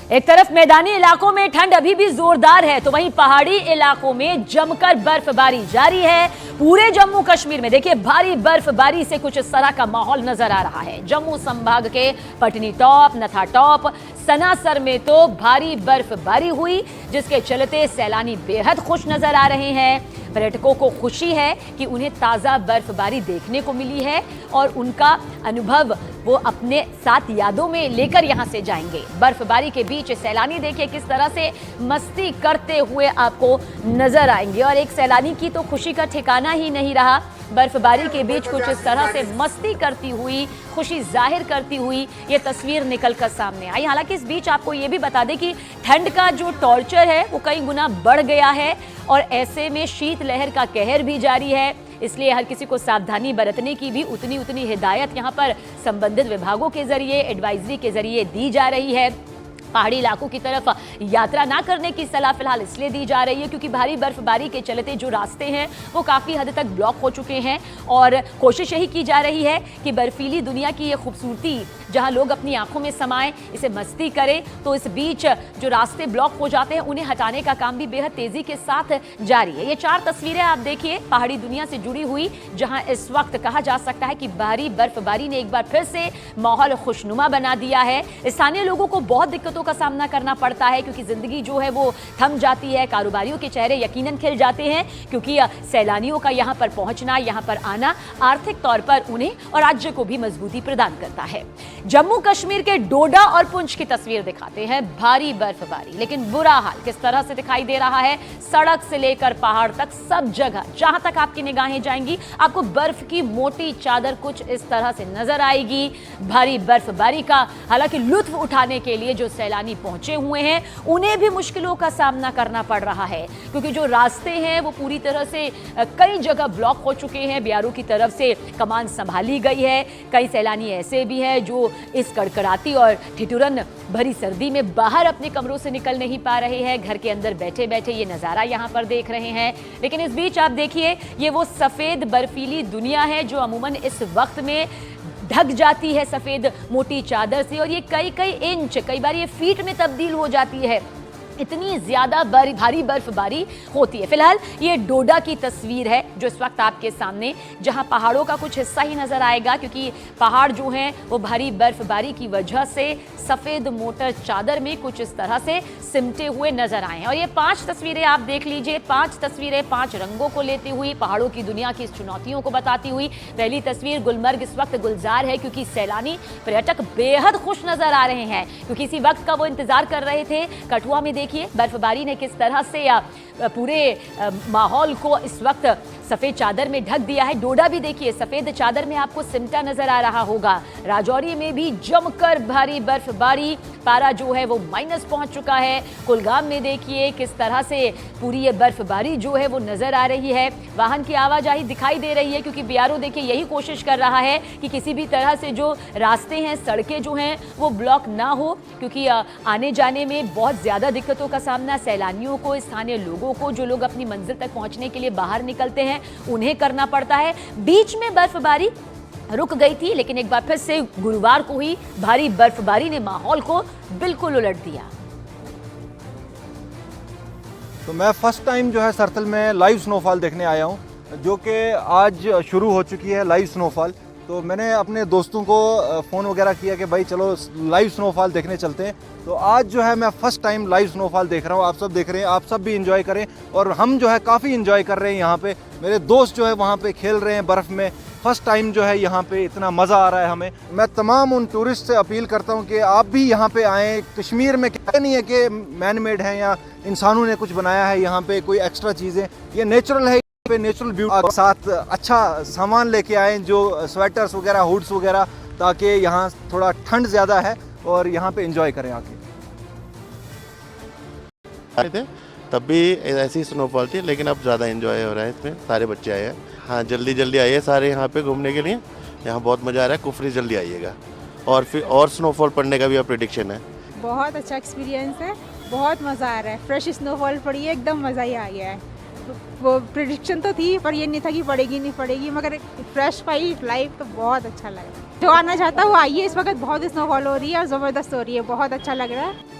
एक तरफ मैदानी इलाकों में ठंड अभी भी जोरदार है तो वहीं पहाड़ी इलाकों में जमकर बर्फबारी जारी है। पूरे जम्मू कश्मीर में देखिए भारी बर्फबारी से कुछ इस तरह का माहौल नजर आ रहा है। जम्मू संभाग के पटनी टॉप, नथा टॉप, सनासर में तो भारी बर्फबारी हुई जिसके चलते सैलानी बेहद खुश नजर आ रहे हैं। पर्यटकों को खुशी है कि उन्हें ताज़ा बर्फबारी देखने को मिली है और उनका अनुभव वो अपने साथ यादों में लेकर यहां से जाएंगे। बर्फबारी के बीच सैलानी देखिए किस तरह से मस्ती करते हुए आपको नजर आएंगे और एक सैलानी की तो खुशी का ठिकाना ही नहीं रहा। बर्फबारी के बीच कुछ इस तरह से मस्ती करती हुई, खुशी जाहिर करती हुई ये तस्वीर निकलकर सामने आई। हालांकि इस बीच आपको ये भी बता दें कि ठंड का जो टॉर्चर है वो कई गुना बढ़ गया है और ऐसे में शीतलहर का कहर भी जारी है। इसलिए हर किसी को सावधानी बरतने की भी उतनी हिदायत यहाँ पर संबंधित विभागों के जरिए, एडवाइजरी के जरिए दी जा रही है। पहाड़ी इलाकों की तरफ यात्रा ना करने की सलाह फिलहाल इसलिए दी जा रही है क्योंकि भारी बर्फबारी के चलते जो रास्ते हैं वो काफ़ी हद तक ब्लॉक हो चुके हैं और कोशिश यही की जा रही है कि बर्फीली दुनिया की ये खूबसूरती जहां लोग अपनी आंखों में समाएं, इसे मस्ती करें, तो इस बीच जो रास्ते ब्लॉक हो जाते हैं उन्हें हटाने का काम भी बेहद तेजी के साथ जारी है। ये 4 तस्वीरें आप देखिए पहाड़ी दुनिया से जुड़ी हुई, जहां इस वक्त कहा जा सकता है कि भारी बर्फबारी ने एक बार फिर से माहौल खुशनुमा बना दिया है। स्थानीय लोगों को बहुत दिक्कतों का सामना करना पड़ता है क्योंकि जिंदगी जो है वो थम जाती है। कारोबारियों के चेहरे यकीनन खिल जाते हैं क्योंकि सैलानियों का यहां पर पहुंचना, यहां पर आना आर्थिक तौर पर उन्हें और राज्य को भी मजबूती प्रदान करता है। जम्मू कश्मीर के डोडा और पुंछ की तस्वीर दिखाते हैं। भारी बर्फबारी, लेकिन बुरा हाल किस तरह से दिखाई दे रहा है। सड़क से लेकर पहाड़ तक सब जगह जहां तक आपकी निगाहें जाएंगी आपको बर्फ की मोटी चादर कुछ इस तरह से नजर आएगी। भारी बर्फबारी का हालांकि लुत्फ उठाने के लिए जो सैलानी पहुंचे हुए हैं उन्हें भी मुश्किलों का सामना करना पड़ रहा है क्योंकि जो रास्ते हैं वो पूरी तरह से कई जगह ब्लॉक हो चुके हैं। बीआरओ की तरफ से कमान संभाली गई है। कई सैलानी ऐसे भी हैं जो इस कड़कड़ाती और ठिठुरन भरी सर्दी में बाहर अपने कमरों से निकल नहीं पा रहे हैं, घर के अंदर बैठे बैठे ये नज़ारा यहाँ पर देख रहे हैं। लेकिन इस बीच आप देखिए ये वो सफ़ेद बर्फीली दुनिया है जो अमूमन इस वक्त में ढक जाती है सफ़ेद मोटी चादर से और ये कई इंच, कई बार ये फीट में तब्दील हो जाती है। इतनी ज़्यादा भारी बर्फबारी होती है। फिलहाल ये डोडा की तस्वीर है जो इस वक्त आपके सामने, जहां पहाड़ों का कुछ हिस्सा ही नज़र आएगा क्योंकि पहाड़ जो हैं वो भारी बर्फबारी की वजह से सफ़ेद मोटर चादर में कुछ इस तरह से सिमटे हुए नजर आए हैं। और ये 5 तस्वीरें आप देख लीजिए, 5 तस्वीरें 5 रंगों को लेती हुई, पहाड़ों की दुनिया की इस चुनौतियों को बताती हुई। पहली तस्वीर गुलमर्ग इस वक्त गुलजार है क्योंकि सैलानी पर्यटक बेहद खुश नजर आ रहे हैं क्योंकि इसी वक्त का वो इंतजार कर रहे थे। कठुआ में देखिए बर्फबारी ने किस तरह से पूरे माहौल को इस वक्त सफ़ेद चादर में ढक दिया है। डोडा भी देखिए सफ़ेद चादर में आपको सिमटा नजर आ रहा होगा। राजौरी में भी जमकर भारी बर्फबारी, पारा जो है वो माइनस पहुंच चुका है। कुलगाम में देखिए किस तरह से पूरी ये बर्फबारी जो है वो नजर आ रही है। वाहन की आवाजाही दिखाई दे रही है क्योंकि बीआरओ देखिए यही कोशिश कर रहा है कि किसी भी तरह से जो रास्ते हैं, सड़कें जो हैं वो ब्लॉक ना हो क्योंकि आने जाने में बहुत ज़्यादा दिक्कतों का सामना सैलानियों को, स्थानीय लोगों को, जो लोग अपनी मंजिल तक पहुंचने के लिए बाहर निकलते हैं उन्हें करना पड़ता है। बीच में बर्फबारी रुक गई थी लेकिन एक बार फिर से गुरुवार को ही भारी बर्फबारी ने माहौल को बिल्कुल उलट दिया। तो मैं फर्स्ट टाइम जो है सरथल में लाइव स्नोफॉल देखने आया हूं जो कि आज शुरू हो चुकी है लाइव स्नोफॉल। तो मैंने अपने दोस्तों को फ़ोन वगैरह किया कि भाई चलो लाइव स्नोफॉल देखने चलते हैं। तो आज जो है मैं फ़र्स्ट टाइम लाइव स्नोफॉल देख रहा हूँ। आप सब देख रहे हैं, आप सब भी इंजॉय करें और हम जो है काफ़ी इंजॉय कर रहे हैं यहाँ पे। मेरे दोस्त जो है वहाँ पे खेल रहे हैं बर्फ़ में। फ़र्स्ट टाइम जो है यहाँ पे इतना मज़ा आ रहा है हमें। मैं तमाम उन टूरिस्ट से अपील करता हूँ कि आप भी यहाँ पे आएँ। कश्मीर में क्या नहीं है कि मैन मेड है या इंसानों ने कुछ बनाया है यहाँ पे कोई एक्स्ट्रा चीज़ें, ये नेचुरल है। पे नेचुरल ब्यूटी साथ अच्छा सामान लेके आए जो स्वेटर्स वगैरह, हुड्स वगैरह, ताकि यहाँ थोड़ा ठंड ज़्यादा है और यहाँ पे एंजॉय करें आके। आए थे तब भी ऐसी स्नोफॉल थी लेकिन अब ज़्यादा एंजॉय हो रहा है इसमें। सारे बच्चे आए हैं। हाँ, जल्दी आइए सारे यहाँ पे घूमने के लिए। यहाँ बहुत मज़ा आ रहा है। कुफरी जल्दी आइएगा और फिर और स्नोफॉल पड़ने का भी अब प्रेडिक्शन है। बहुत अच्छा एक्सपीरियंस है, बहुत मज़ा आ रहा है। फ्रेश स्नोफॉल पड़ी है, एकदम मज़ा ही आ गया है। वो प्रेडिक्शन तो थी पर ये नहीं था कि पड़ेगी नहीं पड़ेगी, मगर फ्रेश पाई लाइव तो बहुत अच्छा लगा। जो आना चाहता है वो आइए। इस वक्त बहुत स्नोफॉल हो रही है और ज़बरदस्त हो रही है, बहुत अच्छा लग रहा है।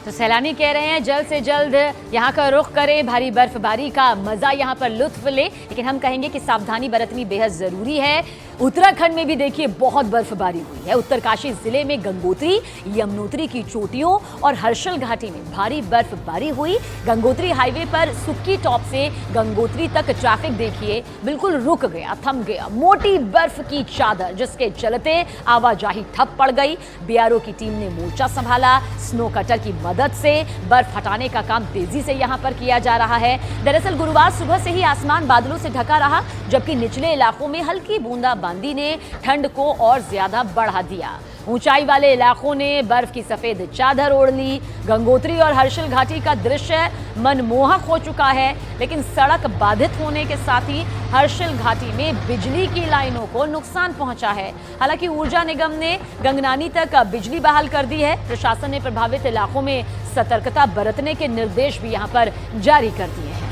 तो सैलानी कह रहे हैं जल्द से जल्द यहाँ का रुख करें, भारी बर्फबारी का मजा यहाँ पर लुत्फ ले, लेकिन हम कहेंगे कि सावधानी बरतनी बेहद जरूरी है। उत्तराखंड में भी देखिए बहुत बर्फबारी हुई है। उत्तरकाशी जिले में गंगोत्री, यमुनोत्री की चोटियों और हर्षल घाटी में भारी बर्फबारी हुई। गंगोत्री हाईवे पर सुक्की टॉप से गंगोत्री तक ट्रैफिक देखिए बिल्कुल रुक गया, थम गया। मोटी बर्फ की चादर जिसके चलते आवाजाही ठप पड़ गई। बीआरओ की टीम ने मोर्चा संभाला। स्नो कटर की मदद से बर्फ हटाने का काम तेजी से यहां पर किया जा रहा है। दरअसल गुरुवार सुबह से ही आसमान बादलों से ढका रहा, जबकि निचले इलाकों में हल्की बूंदाबांदी ने ठंड को और ज्यादा बढ़ा दिया। ऊंचाई वाले इलाकों ने बर्फ की सफेद चादर ओढ़ ली। गंगोत्री और हर्षल घाटी का दृश्य मनमोहक हो चुका है, लेकिन सड़क बाधित होने के साथ ही हर्षल घाटी में बिजली की लाइनों को नुकसान पहुंचा है। हालांकि ऊर्जा निगम ने गंगनानी तक बिजली बहाल कर दी है। प्रशासन ने प्रभावित इलाकों में सतर्कता बरतने के निर्देश भी यहां पर जारी कर दिए हैं।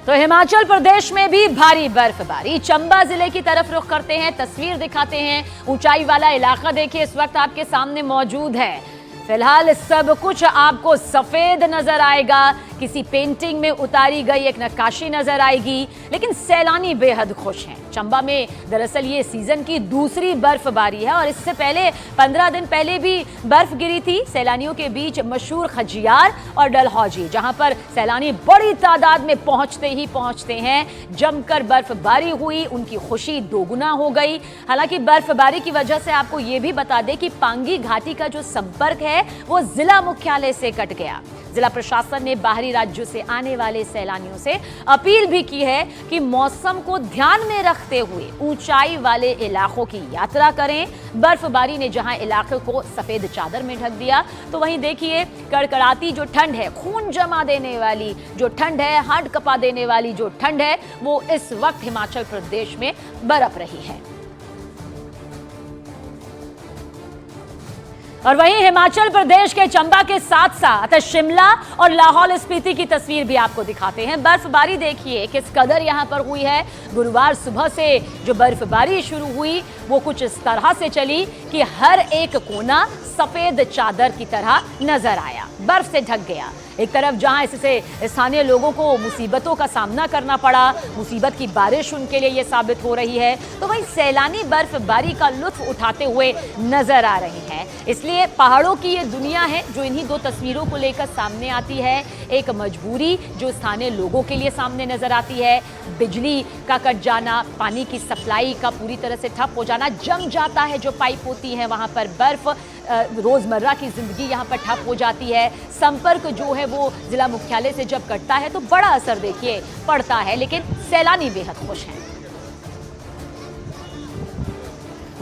तो हिमाचल प्रदेश में भी भारी बर्फबारी। चंबा जिले की तरफ रुख करते हैं, तस्वीर दिखाते हैं। ऊंचाई वाला इलाका देखिए इस वक्त आपके सामने मौजूद है। फिलहाल सब कुछ आपको सफेद नजर आएगा, किसी पेंटिंग में उतारी गई एक नक्काशी नजर आएगी, लेकिन सैलानी बेहद खुश हैं। चंबा में दरअसल ये सीजन की दूसरी बर्फबारी है और इससे पहले 15 दिन पहले भी बर्फ गिरी थी। सैलानियों के बीच मशहूर खजियार और डलहौजी, जहां पर सैलानी बड़ी तादाद में पहुंचते हैं। जमकर बर्फबारी हुई, उनकी खुशी दोगुना हो गई। हालांकि बर्फबारी की वजह से आपको ये भी बता दें कि पांगी घाटी का जो संपर्क है वो जिला मुख्यालय से कट गया। जिला प्रशासन ने बाहरी राज्यों से आने वाले सैलानियों से अपील भी की है कि मौसम को ध्यान में रखते हुए ऊंचाई वाले इलाकों की यात्रा करें। बर्फबारी ने जहां इलाके को सफेद चादर में ढक दिया, तो वहीं देखिए कड़कड़ाती जो ठंड है, खून जमा देने वाली जो ठंड है, हार्ट कपा देने वाली जो ठंड है, वो इस वक्त हिमाचल प्रदेश में बरप रही है। और वहीं हिमाचल प्रदेश के चंबा के साथ साथ शिमला और लाहौल स्पीति की तस्वीर भी आपको दिखाते हैं। बर्फबारी देखिए किस कदर यहां पर हुई है। गुरुवार सुबह से जो बर्फबारी शुरू हुई वो कुछ इस तरह से चली कि हर एक कोना सफेद चादर की तरह नजर आया, बर्फ से ढक गया। एक तरफ जहां इससे स्थानीय लोगों को मुसीबतों का सामना करना पड़ा, मुसीबत की बारिश उनके लिए ये साबित हो रही है, तो वहीं सैलानी बर्फबारी का लुत्फ उठाते हुए नजर आ रहे हैं। इसलिए पहाड़ों की ये दुनिया है जो इन्हीं दो तस्वीरों को लेकर सामने आती है। एक मजबूरी जो स्थानीय लोगों के लिए सामने नजर आती है, बिजली का कट जाना, पानी की सप्लाई का पूरी तरह से ठप हो जाना, जम जाता है जो पाइप होती है वहां पर बर्फ, रोजमर्रा की जिंदगी यहां पर ठप हो जाती है। संपर्क जो है वो जिला मुख्यालय से जब कटता है तो बड़ा असर देखिए पड़ता है, लेकिन सैलानी बेहद खुश हैं।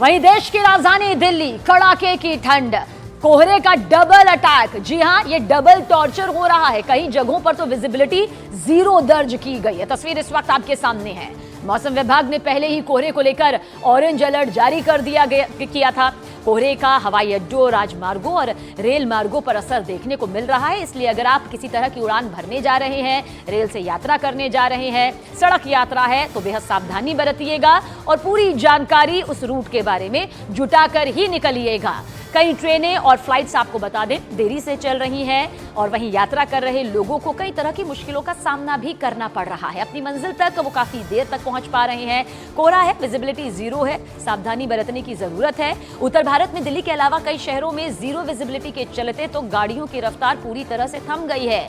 वहीं देश की राजधानी दिल्ली, कड़ाके की ठंड, कोहरे का डबल अटैक। जी हां, ये डबल टॉर्चर हो रहा है। कई जगहों पर तो विजिबिलिटी 0 दर्ज की गई है। तस्वीर इस वक्त आपके सामने है। मौसम विभाग ने पहले ही कोहरे को लेकर ऑरेंज अलर्ट जारी कर किया था। कोहरे का हवाई अड्डों, राजमार्गों और रेल मार्गों पर असर देखने को मिल रहा है। इसलिए अगर आप किसी तरह की उड़ान भरने जा रहे हैं, रेल से यात्रा करने जा रहे हैं, सड़क यात्रा है, तो बेहद सावधानी बरतिएगा और पूरी जानकारी उस रूट के बारे में जुटाकर ही निकलिएगा। कई ट्रेनें और फ्लाइट्स आपको बता दें देरी से चल रही हैं और वहीं यात्रा कर रहे लोगों को कई तरह की मुश्किलों का सामना भी करना पड़ रहा है। अपनी मंजिल तक वो काफी देर तक पहुंच पा रहे हैं। कोहरा है, विजिबिलिटी 0 है, सावधानी बरतने की जरूरत है। उत्तर भारत में दिल्ली के अलावा कई शहरों में 0 विजिबिलिटी के चलते तो गाड़ियों की रफ्तार पूरी तरह से थम गई है।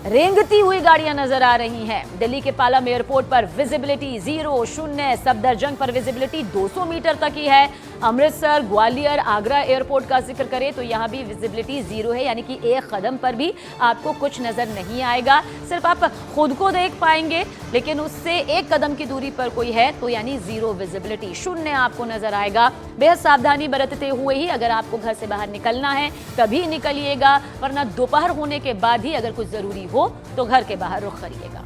रेंगती हुई गाड़ियां नजर आ रही हैं। दिल्ली के पालम एयरपोर्ट पर विजिबिलिटी 0, 0। सफदरजंग पर विजिबिलिटी 200 मीटर तक ही है। अमृतसर, ग्वालियर, आगरा एयरपोर्ट का जिक्र करें तो यहां भी विजिबिलिटी 0 है, यानी कि एक कदम पर भी आपको कुछ नजर नहीं आएगा। सिर्फ आप खुद को देख पाएंगे, लेकिन उससे एक कदम की दूरी पर कोई है तो यानी 0 विजिबिलिटी, 0 आपको नजर आएगा। बेहद सावधानी बरतते हुए ही अगर आपको घर से बाहर निकलना है तभी निकलिएगा, वरना दोपहर होने के बाद ही अगर कुछ जरूरी हो तो घर के बाहर रुख करिएगा।